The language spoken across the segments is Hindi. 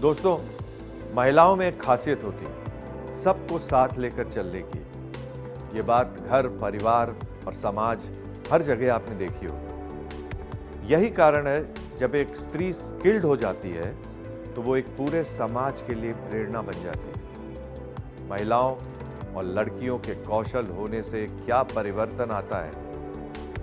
दोस्तों, महिलाओं में एक खासियत होती है सबको साथ लेकर चलने की। ये बात घर, परिवार और समाज हर जगह आपने देखी होगी। यही कारण है जब एक स्त्री स्किल्ड हो जाती है तो वो एक पूरे समाज के लिए प्रेरणा बन जाती है। महिलाओं और लड़कियों के कौशल होने से क्या परिवर्तन आता है,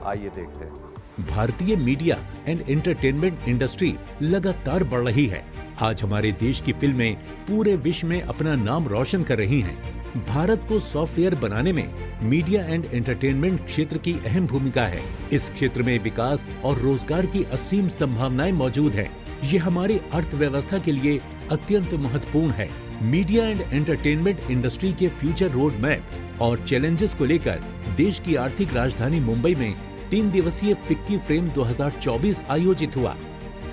आइए देखते हैं। भारतीय मीडिया एंड एंटरटेनमेंट इंडस्ट्री लगातार बढ़ रही है। आज हमारे देश की फिल्में पूरे विश्व में अपना नाम रोशन कर रही हैं। भारत को सॉफ्टवेयर बनाने में मीडिया एंड एंटरटेनमेंट क्षेत्र की अहम भूमिका है। इस क्षेत्र में विकास और रोजगार की असीम संभावनाएं मौजूद हैं। ये हमारी अर्थव्यवस्था के लिए अत्यंत महत्वपूर्ण है। मीडिया एंड एंटरटेनमेंट इंडस्ट्री के फ्यूचर रोड मैप और चैलेंजेस को लेकर देश की आर्थिक राजधानी मुंबई में 3 दिवसीय फिक्की फ्रेम 2024 आयोजित हुआ।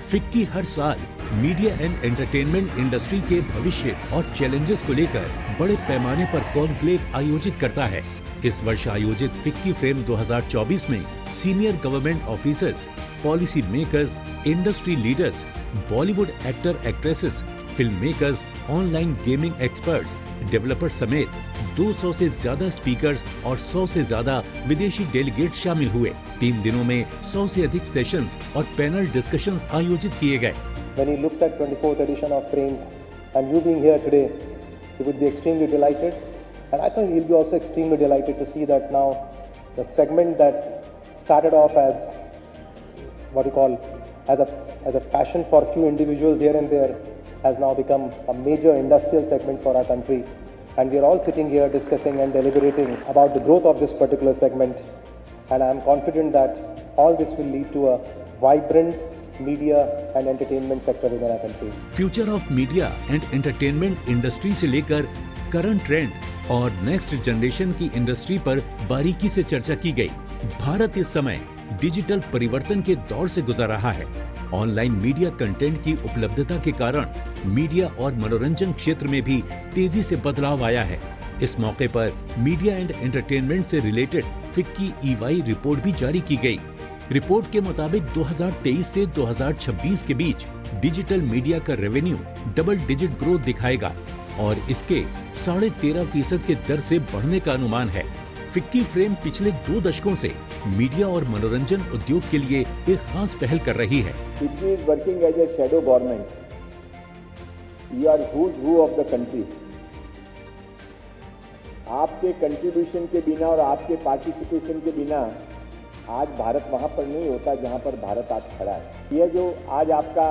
फिक्की हर साल मीडिया एंड एंटरटेनमेंट इंडस्ट्री के भविष्य और चैलेंजेस को लेकर बड़े पैमाने पर कॉन्क्लेव आयोजित करता है। इस वर्ष आयोजित फिक्की फ्रेम 2024 में senior government officers, policy makers, industry leaders, Bollywood actor actresses, film makers, online gaming experts, developers समेत 200 से ज्यादा स्पीकर्स और 100 से ज्यादा विदेशी डेलीगेट शामिल हुए। 3 दिनों में 100 से अधिक सेशंस और पैनल डिस्कशंस आयोजित किए गए। When he looks at 24th edition of Frames and you being here today, he would be extremely delighted, and I think he'll be also extremely delighted to see that now the segment that started off as what you call as a passion for a few individuals here and there has now become a major industrial segment for our country, and we are all sitting here discussing and deliberating about the growth of this particular segment, and I am confident that all this will lead to a vibrant media and entertainment sector within our country. Future of media and entertainment industry से लेकर करंट ट्रेंड और नेक्स्ट जनरेशन की इंडस्ट्री पर बारीकी से चर्चा की गई। भारत इस समय डिजिटल परिवर्तन के दौर से गुजर रहा है। ऑनलाइन मीडिया कंटेंट की उपलब्धता के कारण मीडिया और मनोरंजन क्षेत्र में भी तेजी से बदलाव आया है। इस मौके पर मीडिया एंड एंटरटेनमेंट से रिलेटेड फिक्की EY रिपोर्ट भी जारी की गई। रिपोर्ट के मुताबिक 2023 से 2026 के बीच डिजिटल मीडिया का रेवेन्यू डबल डिजिट ग्रोथ दिखाएगा और इसके 13.5% के दर से बढ़ने का अनुमान है। फिक्की फ्रेम पिछले 2 दशकों से मीडिया और मनोरंजन उद्योग के लिए एक खास पहल कर रही है। FICCI is working as a shadow government. You are who's who of the country. आपके कंट्रीब्यूशन के बिना और आपके पार्टिसिपेशन के बिना आज भारत वहाँ पर नहीं होता जहाँ पर भारत आज खड़ा है। यह जो आज आपका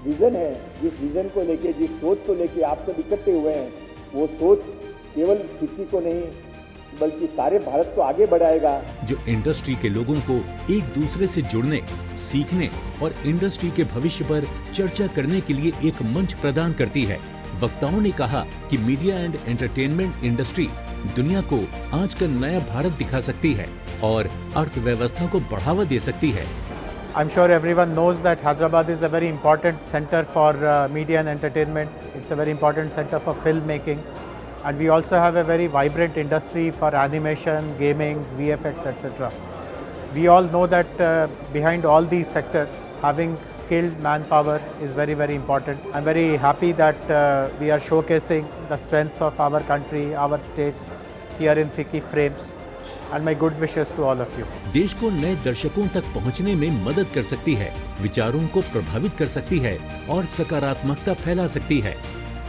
विज़न है, जिस विज़न को लेके, जिस सोच को लेके आप सब इकट्ठे हुए हैं, वो सोच केवल फिक्की को नहीं बल्कि सारे भारत को आगे बढ़ाएगा। जो इंडस्ट्री के लोगों को एक दूसरे से जुड़ने, सीखने और इंडस्ट्री के भविष्य पर चर्चा करने के लिए एक मंच प्रदान करती है। वक्ताओं ने कहा कि मीडिया एंड एंटरटेनमेंट इंडस्ट्री दुनिया को आज का नया भारत दिखा सकती है और अर्थव्यवस्था को बढ़ावा दे सकती है। I'm sure everyone knows that Hyderabad is a very important center for media and entertainment. It's a very important center for filmmaking, and we also have a very vibrant industry for animation, gaming, VFX, etc. We all know that behind all these sectors, having skilled manpower is very, very important. I'm very happy that we are showcasing the strengths of our country, our states here in Ficky Frames. And my good wishes to all of you. देश को नए दर्शकों तक पहुंचने में मदद कर सकती है, विचारों को प्रभावित कर सकती है और सकारात्मकता फैला सकती है।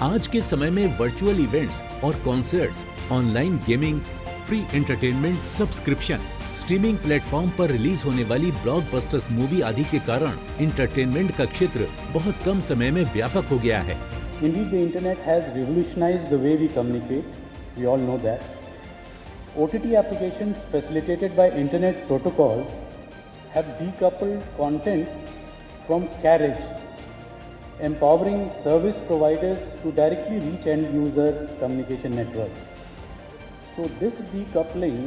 आज के समय में वर्चुअल इवेंट्स और concerts, online gaming, free entertainment subscription, streaming platform पर रिलीज होने वाली ब्लॉकबस्टर्स मूवी आदि के कारण एंटरटेनमेंट का क्षेत्र बहुत कम समय में व्यापक हो गया है। Indeed, the internet has revolutionized the way we communicate. We all know that. OTT applications facilitated by internet protocols have decoupled content from carriage, empowering service providers to directly reach end user communication networks. So this decoupling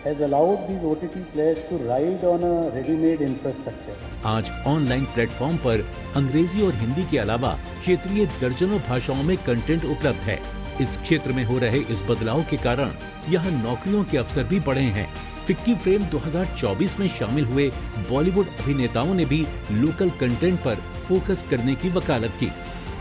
has allowed these OTT players to ride on a ready-made infrastructure. आज ऑनलाइन प्लेटफॉर्म पर अंग्रेजी और हिंदी के अलावा क्षेत्रीय दर्जनों भाषाओं में कंटेंट उपलब्ध है। इस क्षेत्र में हो रहे इस बदलाव के कारण यहाँ नौकरियों के अवसर भी बढ़े हैं। फिक्की फ्रेम 2024 में शामिल हुए बॉलीवुड अभिनेताओं ने भी लोकल कंटेंट पर फोकस करने की वकालत की।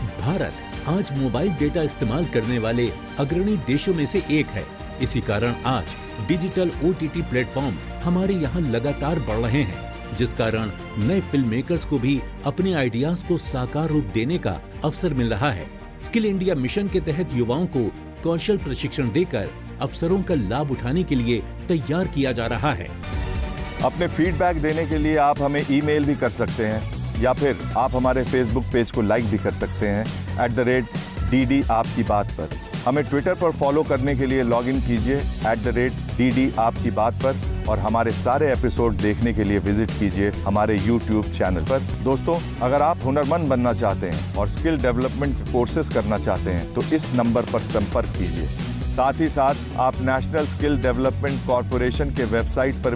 भारत आज मोबाइल डेटा इस्तेमाल करने वाले अग्रणी देशों में से एक है। इसी कारण आज डिजिटल OTT प्लेटफॉर्म हमारे यहाँ लगातार बढ़ रहे हैं, जिस कारण नए फिल्म मेकर्स को भी अपने आइडियाज को साकार रूप देने का अवसर मिल रहा है। स्किल इंडिया मिशन के तहत युवाओं को कौशल प्रशिक्षण देकर अवसरों का लाभ उठाने के लिए तैयार किया जा रहा है। अपने फीडबैक देने के लिए आप हमें ईमेल भी कर सकते हैं या फिर आप हमारे फेसबुक पेज को लाइक भी कर सकते हैं @DD आपकी बात पर। हमें ट्विटर पर फॉलो करने के लिए लॉगिन कीजिए @DD आपकी बात पर और हमारे सारे एपिसोड देखने के लिए विजिट कीजिए हमारे YouTube चैनल पर। दोस्तों, अगर आप हुनरमंद बनना चाहते हैं और स्किल डेवलपमेंट कोर्सेज करना चाहते हैं तो इस नंबर पर संपर्क कीजिए। साथ ही साथ आप नेशनल स्किल डेवलपमेंट कॉरपोरेशन के वेबसाइट पर